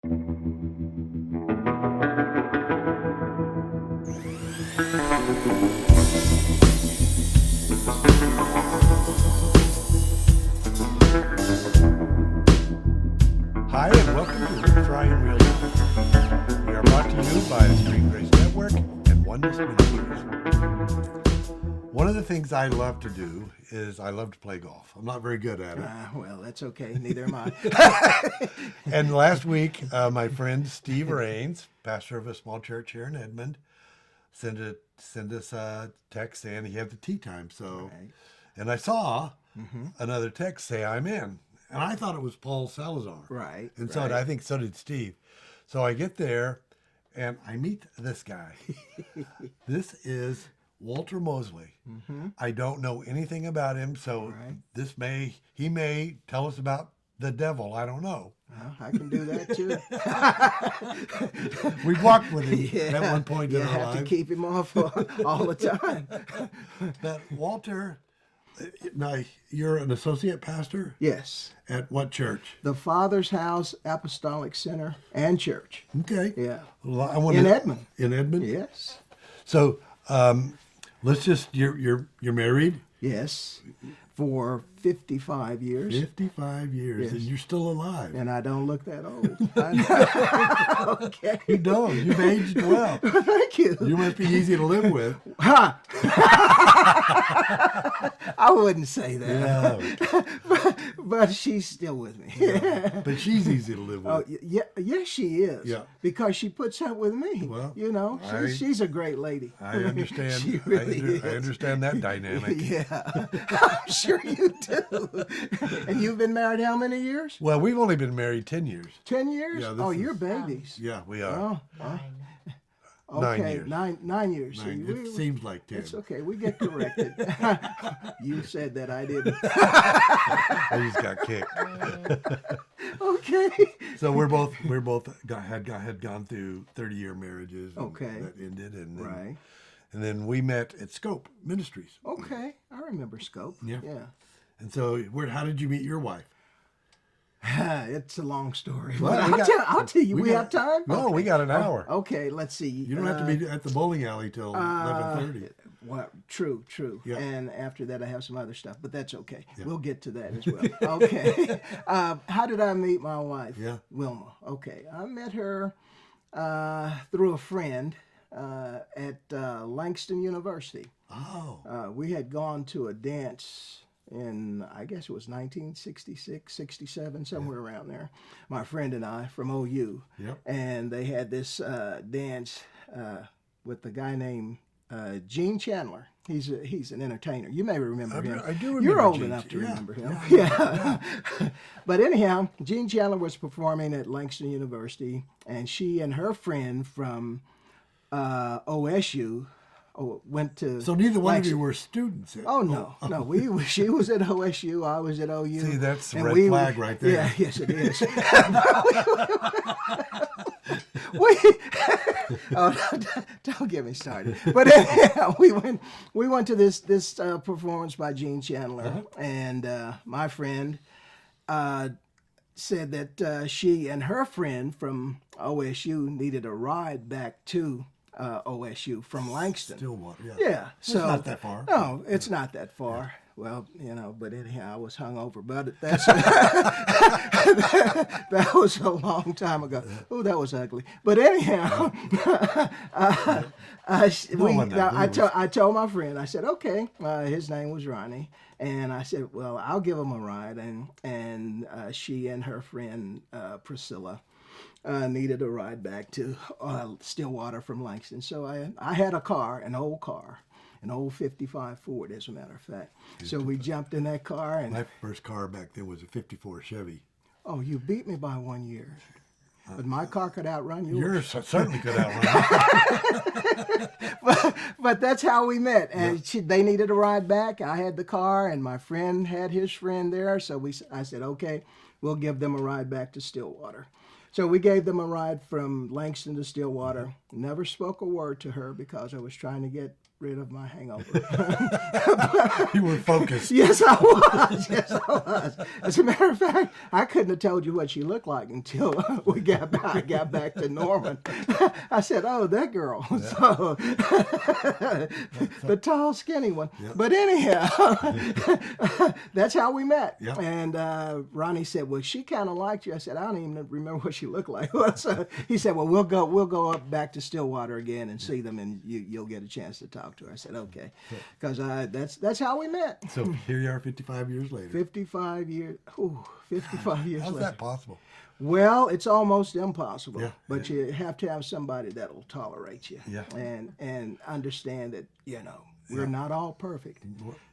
Hi, and welcome to Try and Real Life. We are brought to you by the Street Grace Network and Oneness Ministries. One of the things I love to do is I love to play golf. I'm not very good at it. Well, that's okay. Neither am I. And last week, my friend Steve Rains, pastor of a small church here in Edmond, sent us a text saying he had the tea time. So, Right. and I saw another text say I'm in, and I thought it was Paul Salazar. Right. And so right. I think so did Steve. So I get there, and I meet this guy. This is Walter Mosley. I don't know anything about him, so Right. he may tell us about the devil. I don't know. Well, I can do that too. We walked with him at one point in you our have to lives. keep him off all the time. But Walter, now you're an associate pastor Yes. at what church? The Father's House Apostolic Center and Church. Okay. Yeah. Well, I In Edmond. In Edmond. Yes. So let's just you're married. Yes. For 55 years. 55 years, Yes. and you're still alive. And I don't look that old. Okay. You don't. You've aged well. Thank you. You must be easy to live with. Ha! I wouldn't say that. Yeah. But she's still with me. But she's easy to live with. Oh, yeah, yes, she is. Yeah. Because she puts up with me. Well, you know, she's a great lady. I understand. She really I is. understand that dynamic. Yeah, I'm sure you do. And you've been married how many years? Well, we've only been married 10 years. 10 years? Yeah, this Oh, is- you're babies. Yeah, we are. Oh, Nine okay, years. 9 years. Nine. See, It seems like 10. it's okay. We get corrected. You said that, I didn't. I just got kicked. Okay. So we're both had gone through 30-year marriages. And Okay. That ended, and then, Right. and then we met at Scope Ministries. Okay. I remember Scope. Yeah. Yeah. And so, how did you meet your wife? It's a long story. Well, But I'll tell you. We have time? No, Okay. we got an hour. Okay, let's see. You don't have to be at the bowling alley till 11:30. Well, true. Yeah. And after that, I have some other stuff, but that's okay. We'll get to that as well. Okay. How did I meet my wife? Yeah. Wilma. Okay. I met her through a friend at Langston University. Oh, We had gone to a dance in, I guess it was 1966, 67, somewhere around there. My friend and I from OU. Yep. And they had this dance with a guy named Gene Chandler. He's an entertainer. You may remember him. I do remember You're old Gene. enough to Yeah. remember him. Yeah. But anyhow, Gene Chandler was performing at Langston University, and she and her friend from OSU went to. so neither one of Langston. you were students. Oh no. She was at OSU. I was at OU. See, that's the and red we flag right there. Yeah, yes, it is. Don't get me started. But anyhow, we went to this performance by Gene Chandler, and my friend said that she and her friend from OSU needed a ride back to OSU from Langston. Stillwater, yeah. Yeah, so not that far. No, it's not that far. Well, but anyhow, I was hungover. But that's that was a long time ago. Oh, that was ugly. But anyhow, I told my friend. I said, okay. His name was Ronnie, and I said, well, I'll give him a ride. And she and her friend Priscilla needed a ride back to Stillwater from Langston. So I had a car, an old car. An old 55 Ford, as a matter of fact. So we jumped in that car. And My first car back then was a 54 Chevy. oh, you beat me by 1 year. But my car could outrun yours. Yours certainly could outrun. But that's how we met. And they needed a ride back. I had the car, and my friend had his friend there. So I said, okay, we'll give them a ride back to Stillwater. So we gave them a ride from Langston to Stillwater. Never spoke a word to her because I was trying to get rid of my hangover. You were focused. Yes, I was. Yes, I was. As a matter of fact, I couldn't have told you what she looked like until we got back. I got back to Norman. I said, "Oh, that girl." Yeah. So the tall, skinny one. Yep. But anyhow, that's how we met. Yep. And Ronnie said, "Well, she kind of liked you." I said, "I don't even remember what she looked like." So he said, "Well, we'll go up back to Stillwater again and see them, and you'll get a chance to talk to her." I said, "Okay," because that's how we met. So here you are, 55 years later. 55 years. Ooh, 55 years How's later. that possible? Well, it's almost impossible. Yeah, but you have to have somebody that'll tolerate you. Yeah. And understand that we're not all perfect.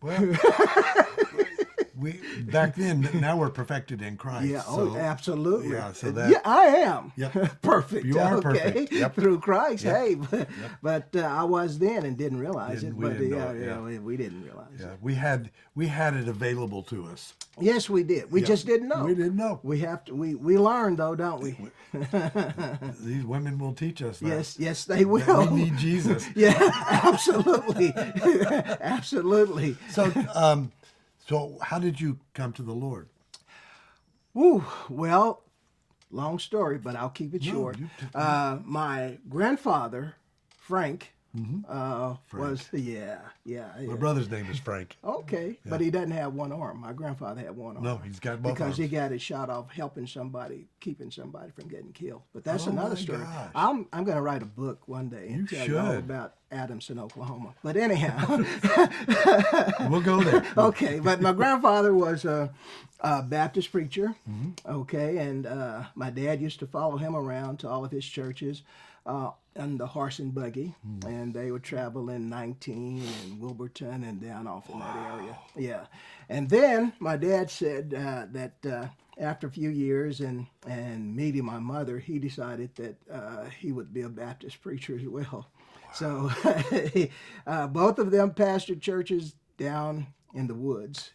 Well. We back then. Now we're perfected in Christ. Yeah. So, absolutely. Yeah. So that. Yeah, I am. Yep. Perfect. You are perfect. Yep. Through Christ. Yep. Hey, yep. but I was then and didn't realize it. We But didn't we didn't realize it. We had it available to us. Yes, we did. We just didn't know. We didn't know. We have to. We learn though, don't we? These women will teach us that. Yes, they will. We need Jesus. Yeah, absolutely, absolutely. So how did you come to the Lord? Woo. Well, long story, but I'll keep it short. My grandfather, Frank. Was My brother's name is Frank. Okay, but he doesn't have one arm. My grandfather had one arm. No, he's got both because arms. He got his shot off helping somebody, keeping somebody from getting killed. But that's another story. Gosh. I'm going to write a book one day and tell you all about Adamson, Oklahoma. But anyhow, we'll go there. Okay, but my grandfather was a Baptist preacher. Okay, and my dad used to follow him around to all of his churches. On the horse and buggy, and they would travel in 19 and Wilburton and down off in that area. Yeah, and then my dad said that after a few years and meeting my mother, he decided that he would be a Baptist preacher as well. So both of them pastored churches down in the woods,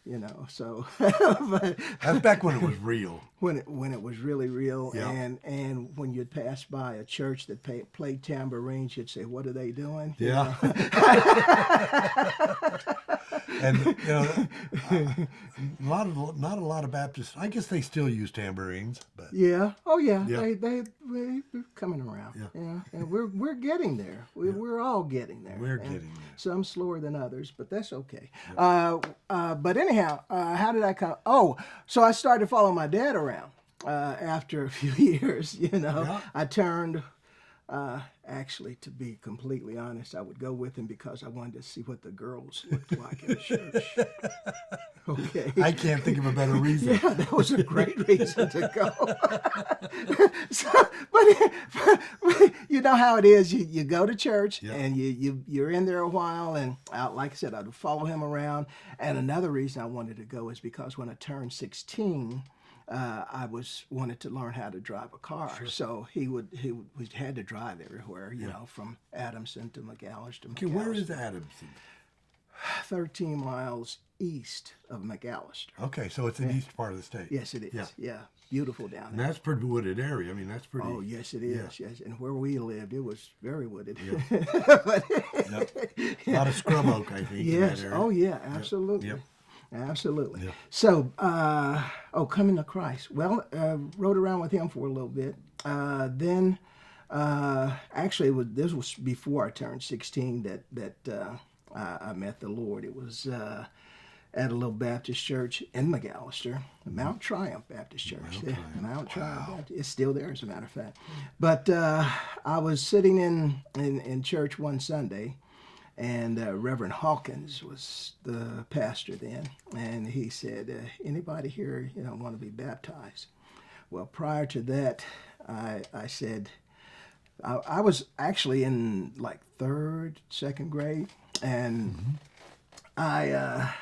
So that's back when it was real. When it was really real, yeah. and when you'd pass by a church that played tambourines, you'd say, "What are they doing?" Yeah. And not a lot of Baptists. I guess they still use tambourines, but yeah. Oh yeah. They're coming around. Yeah. And we're getting there. We're all getting there. We're getting there. Some slower than others, but that's okay. But anyhow, how did I come? Oh, so I started following my dad around after a few years. Yeah. I turned. Actually, to be completely honest, I would go with him because I wanted to see what the girls looked like in the church. Okay. I can't think of a better reason. Yeah, that was a great reason to go. But you know how it is. You go to church and you're in there a while, and like I said, I'd follow him around. And another reason I wanted to go is because when I turned 16. I wanted to learn how to drive a car, so we had to drive everywhere, from Adamson to McAllister. Okay, where is Adamson? 13 miles east of McAllister. Okay, so it's in the east part of the state. Yes, it is. Yeah. Beautiful down there. And that's pretty wooded area. I mean, that's pretty. Oh, yes, it is. Yes, and where we lived, it was very wooded. Yeah. A lot of scrub oak, I think. Yes. In that area. Oh, yeah. Absolutely. Yep. Absolutely. Yeah. So, coming to Christ. Well, rode around with him for a little bit. Then, actually, this was before I turned 16 that I met the Lord. It was at a little Baptist church in McAllister, Mount Triumph Baptist Church. Mount Triumph Baptist. It's still there, as a matter of fact. But I was sitting in church one Sunday, and Reverend Hawkins was the pastor then, and he said, "Anybody here, want to be baptized?" Well, prior to that, I said, I was actually in like second grade, and I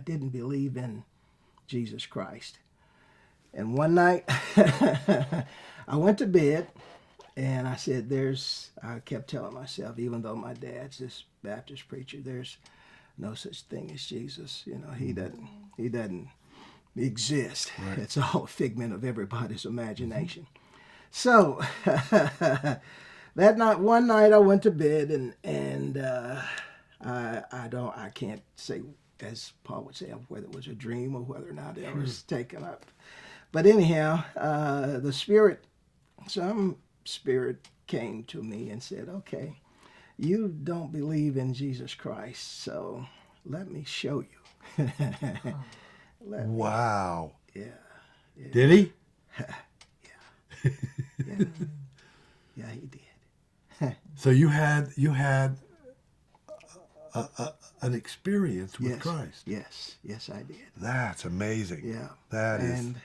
didn't believe in Jesus Christ, and one night I went to bed. And I said, I kept telling myself, even though my dad's this Baptist preacher, there's no such thing as Jesus. He doesn't exist. Right. It's all a figment of everybody's imagination. So that night, one night, I went to bed, and I can't say, as Paul would say, whether it was a dream or whether or not it was taken up. But anyhow, some spirit came to me and said, "Okay, you don't believe in Jesus Christ, so let me show you." Wow. Yeah, yeah, Did he? yeah, yeah, he did. So you had an experience with Yes, Christ. yes, I did. That's amazing. Yeah, That is. and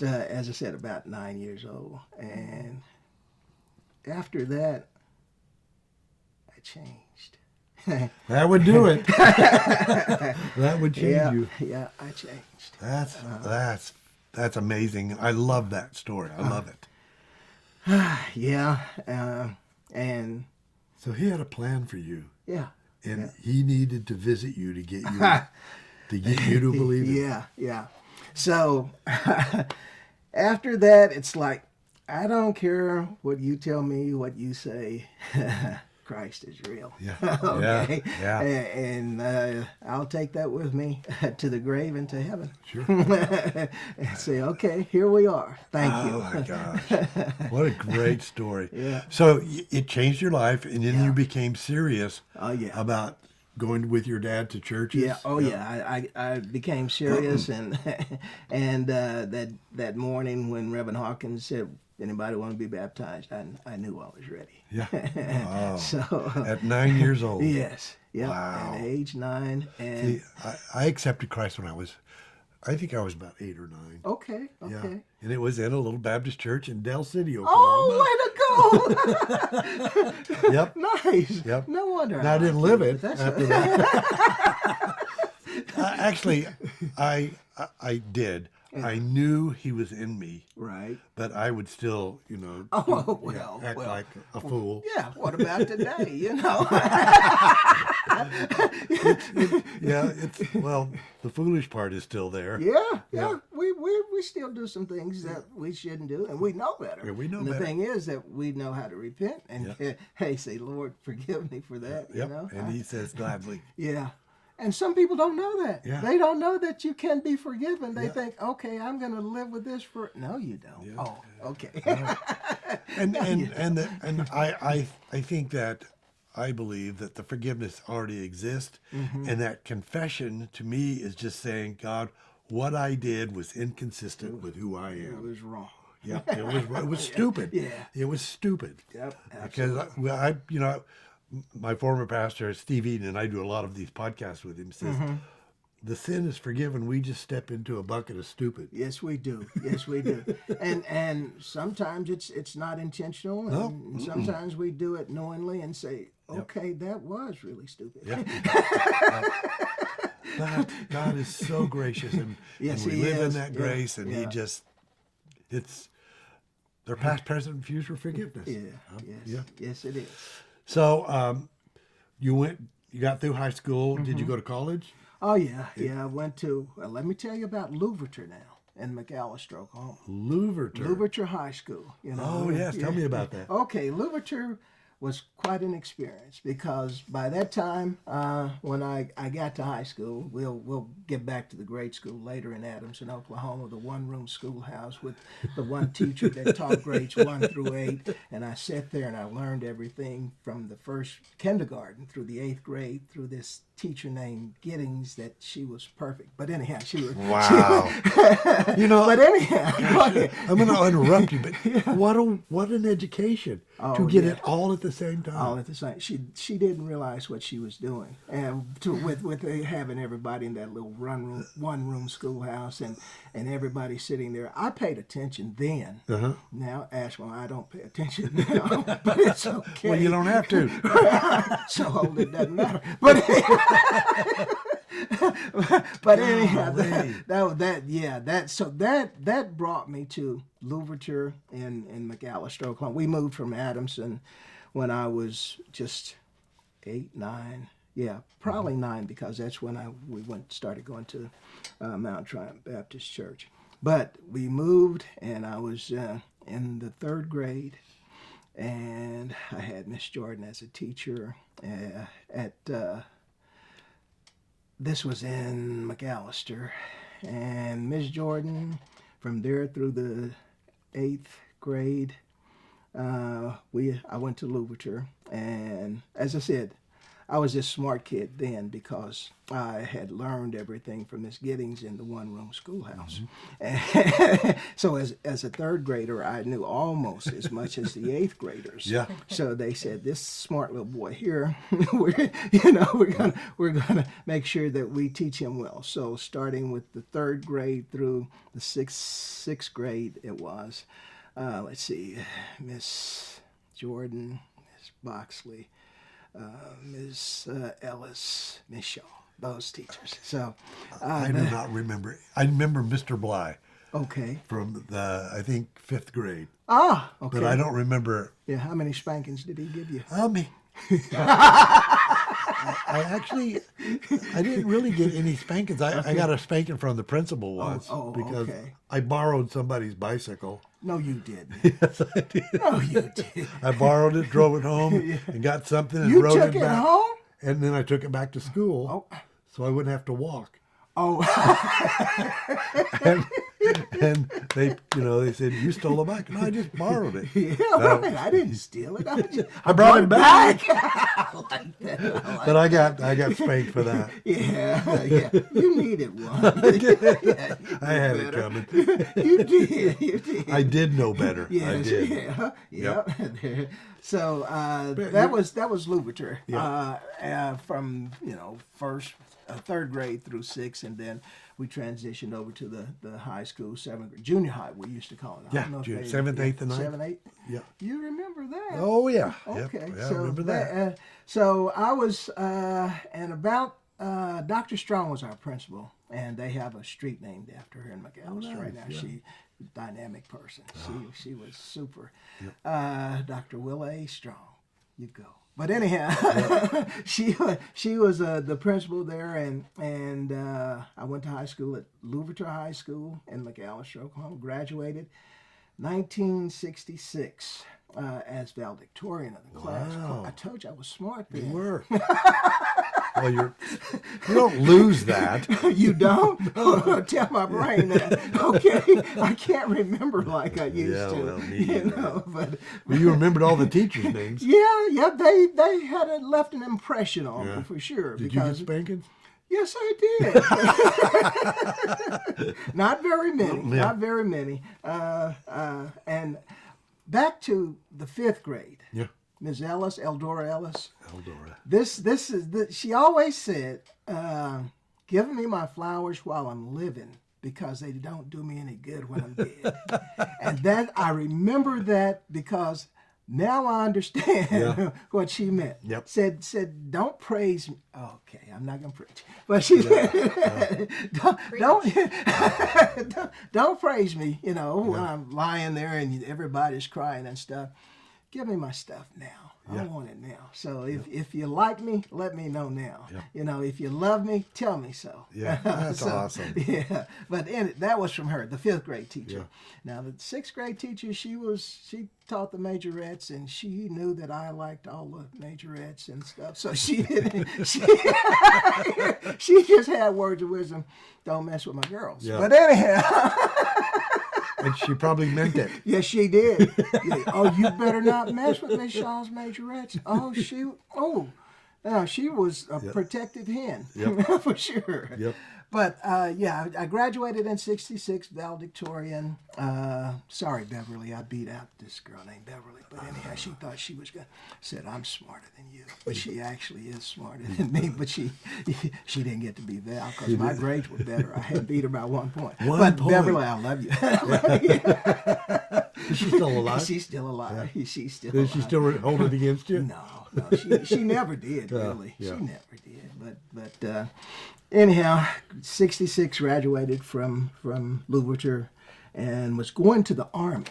as I said, about 9 years old, and after that, I changed. That would do it. That would change you. Yeah, I changed. That's amazing. I love that story. I love it. Yeah, and So he had a plan for you, yeah, and he needed to visit you to get you to believe it. yeah, yeah. So after that, it's like, I don't care what you tell me, what you say. Christ is real. Yeah. Okay. Yeah. And I'll take that with me to the grave and to heaven. Sure. And say, okay, here we are. Thank you. Oh my gosh. What a great story. Yeah. So it changed your life, and then you became serious Yeah. about going with your dad to churches. Yeah. Oh, yeah. I became serious, and that morning when Reverend Hawkins said, "Anybody want to be baptized?" I knew I was ready. Yeah. Wow. So At 9 years old. yes. Yeah. Wow. At age 9, and See, I accepted Christ when I think I was about 8 or 9. okay. Yeah. And it was in a little Baptist church in Del City, Oklahoma. Oh, way to go! Yep. Nice. Yep. No wonder. Now, I didn't live it That's after that. Actually, I did. I knew he was in me, right. but I would still, Oh, well, act well. like a fool. Yeah. What about today? Yeah, well, the foolish part is still there. Yeah. We still do some things that we shouldn't do, and we know better. Yeah, we know and better. The thing is that we know how to repent and hey, say, "Lord, forgive me for that." Yep. And he says gladly. Yeah. And some people don't know that. Yeah. They don't know that you can be forgiven. They think, okay, I'm going to live with this for. No, you don't. Yeah. Oh, okay. And I think that I believe that the forgiveness already exists, and that confession to me is just saying, God, what I did was inconsistent with who I It am. was wrong. Yeah, it was stupid. Yeah. It was stupid. Yep. Because Absolutely. my former pastor, Steve Eden, and I do a lot of these podcasts with him, says, the sin is forgiven. We just step into a bucket of stupid. Yes, we do. Yes, we do. And sometimes it's not intentional, and sometimes we do it knowingly and say, okay, that was really stupid. Yeah. But God is so gracious, and Yes, we he live in is. that Yeah. grace, and Yeah. it's their past, present, and future forgiveness. Yeah. Yes. Yeah. Yes, it is. So you got through high school. Did you go to college? Oh, yeah. Yeah, I went to, let me tell you about Louverture now in McAllister, Oklahoma. Louverture. Louverture High School. Oh, yes. Tell me about that. Okay, Louverture was quite an experience because by that time, when I got to high school, we'll get back to the grade school later in Adamson, Oklahoma, the one-room schoolhouse with the one teacher that taught grades 1 through 8, and I sat there and I learned everything from the first kindergarten through the 8th grade through this teacher named Giddings that she was perfect. But anyhow, she was. Wow. But anyhow, go ahead. I'm going to interrupt you, but what an education to get it all at the same time. All at the same. She didn't realize what she was doing, and with having everybody in that little one room schoolhouse and everybody sitting there. I paid attention then. Now, Ashwell, I don't pay attention now, but it's okay. Well, you don't have to. So old it doesn't matter. But but anyhow, that brought me to Louverture in McAllister, Oklahoma. We moved from Adamson when I was just 8, 9. Yeah, probably 9 because that's when we started going to Mount Triumph Baptist Church. But we moved, and I was in the 3rd grade, And I had Miss Jordan as a teacher at this was in McAllister, and Miss Jordan, from there through the 8th grade, I went to Louverture, and as I said, I was this smart kid then because I had learned everything from Miss Giddings in the one-room schoolhouse. Mm-hmm. So as a 3rd grader, I knew almost as much as the 8th graders. Yeah. So they said, "This smart little boy here, we're gonna make sure that we teach him well." So starting with the 3rd grade through the sixth grade, it was. Let's see, Miss Jordan, Miss Boxley, Ms. Ellis, Miss Shaw, those teachers. So I do not remember. I remember Mr. Bly okay. from the, I think, 5th grade. Ah, okay. But I don't remember. Yeah, how many spankings did he give you? Me. I didn't really get any spankings. I got a spanking from the principal once because okay. I borrowed somebody's bicycle. No, you didn't. Yes, I did. No, you did. I borrowed it, drove it home, and got something and You rode took it it back. home? And then I took it back to school, so I wouldn't have to walk. Oh. And they, they said, "You stole a bike." No, I just borrowed it. Yeah, right. I didn't steal it. I brought it back. I like that. But I got spanked for that. Yeah. You needed one. I had it coming. You did. I did know better. Yes, I did. Yeah. Yep. So that was Louverture. From 3rd grade through 6th, and then we transitioned over to the high school, 7th grade, junior high we used to call it. Yeah, 7th, 8th, and 9th. 7th, 8th. Yeah. You remember that? Oh yeah. Okay. Yep. Yeah, So I remember that. So I was, and about Dr. Strong was our principal, and they have a street named after her in McAllister right now. Yeah. She's a dynamic person. She was super. Yep. Dr. Will A. Strong. You go. But anyhow, she was the principal there, and I went to high school at Louverture High School in McAllister, Oklahoma. Graduated 1966 as valedictorian of the class. Wow. I told you I was smart then. You were. Well, you don't lose that. You don't? Tell my brain that. Okay, I can't remember like I used to. Well, me either. But you rememdered all the teachers' names. Yeah, they had left an impression on me for sure. Did you get spankings? Yes, I did. Not very many. Yeah. Not very many. And back to the 5th grade. Yeah. Ms. Ellis, Eldora Ellis. Eldora. This is she always said, "Give me my flowers while I'm living, because they don't do me any good when I'm dead." And that I remember that because now I understand what she meant. Yep. Said don't praise me. Okay, I'm not gonna preach, but she don't praise me. When I'm lying there and everybody's crying and stuff. Give me my stuff now. I want it now. So if you like me, let me know now. If you love me, tell me so. Yeah, that's awesome. Yeah, but that was from her, the 5th grade teacher. Yeah. Now the 6th grade teacher, she taught the majorettes, and she knew that I liked all the majorettes and stuff. So she didn't. She just had words of wisdom. Don't mess with my girls. Yeah. But anyhow. And she probably meant it. Yes, she did. Yeah. Oh, you better not mess with Miss Shaw's majorettes. Oh, she was a protective hen, for sure. Yep. But I graduated in '66, valedictorian. Sorry, Beverly, I beat out this girl named Beverly. But anyhow, she thought she was good. Said, "I'm smarter than you," but she actually is smarter than me. But she didn't get to be Val because my grades were better. I had beat her by 1 point. But Beverly, I love you. Is she still alive? She's still alive. Yeah. She's still Does alive. she still hold it against you? No, she never did, really. Yeah. She never did. But anyhow, 66 graduated from Louverture and was going to the Army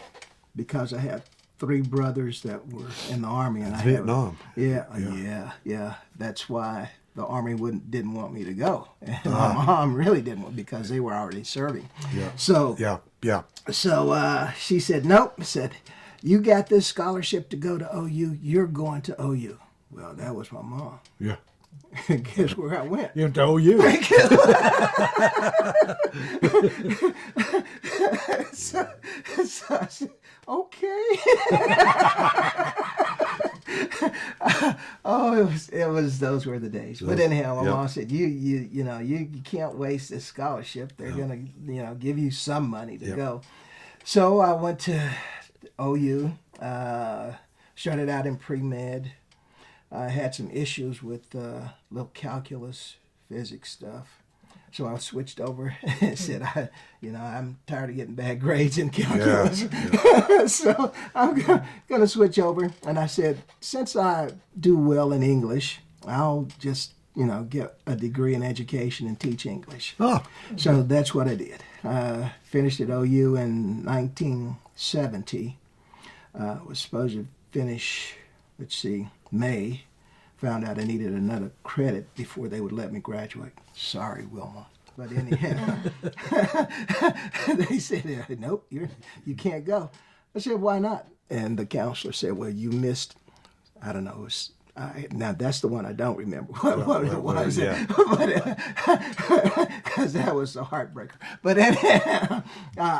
because I had 3 brothers that were in the Army. And Vietnam. Yeah. That's why the Army didn't want me to go. And my mom really didn't want, because they were already serving. Yeah. So yeah. So she said, "Nope." Said, you got this scholarship to go to OU. You're going to OU. Well, that was my mom. Yeah. Guess where I went? You went to OU. so I said, okay. Oh, it was those were the days. But anyhow, my mom said, you can't waste this scholarship. They're gonna give you some money to go. So I went to OU. Started out in pre-med. I had some issues with little calculus, physics stuff. So I switched over and said, I'm tired of getting bad grades in calculus. Yeah. So I'm going to switch over. And I said, since I do well in English, I'll just, get a degree in education and teach English. Oh. So that's what I did. Finished at OU in 1970. Was supposed to finish, May. Found out I needed another credit before they would let me graduate. Sorry, Wilma. But anyhow, they said, nope, you can't go. I said, why not? And the counselor said, well, you missed, I don't know, now that's the one I don't remember what it was. Yeah. Because that was a heartbreaker. But anyhow.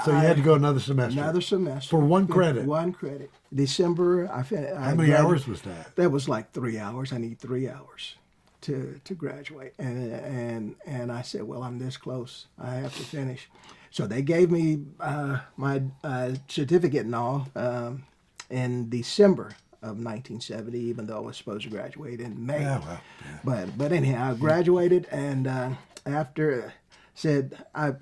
So you had to go another semester? Another semester. For one credit? One credit. December, I finished. How many hours was that? That was like 3 hours. I need 3 hours to graduate. And I said, well, I'm this close. I have to finish. So they gave me my certificate and all in December of 1970, even though I was supposed to graduate in May. Yeah, well, yeah. But anyhow, I graduated, and after said I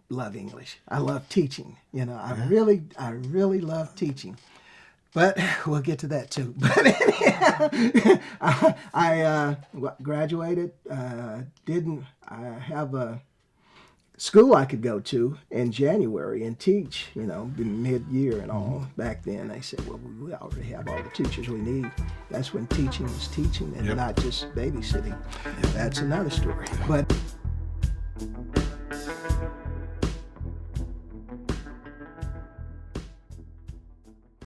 love English. I love teaching. I really love teaching. But we'll get to that too. But anyhow, I graduated. I have a school I could go to in January and teach, mid-year and all. Back then, they said, well, we already have all the teachers we need. That's when teaching was teaching and not just babysitting. That's another story. But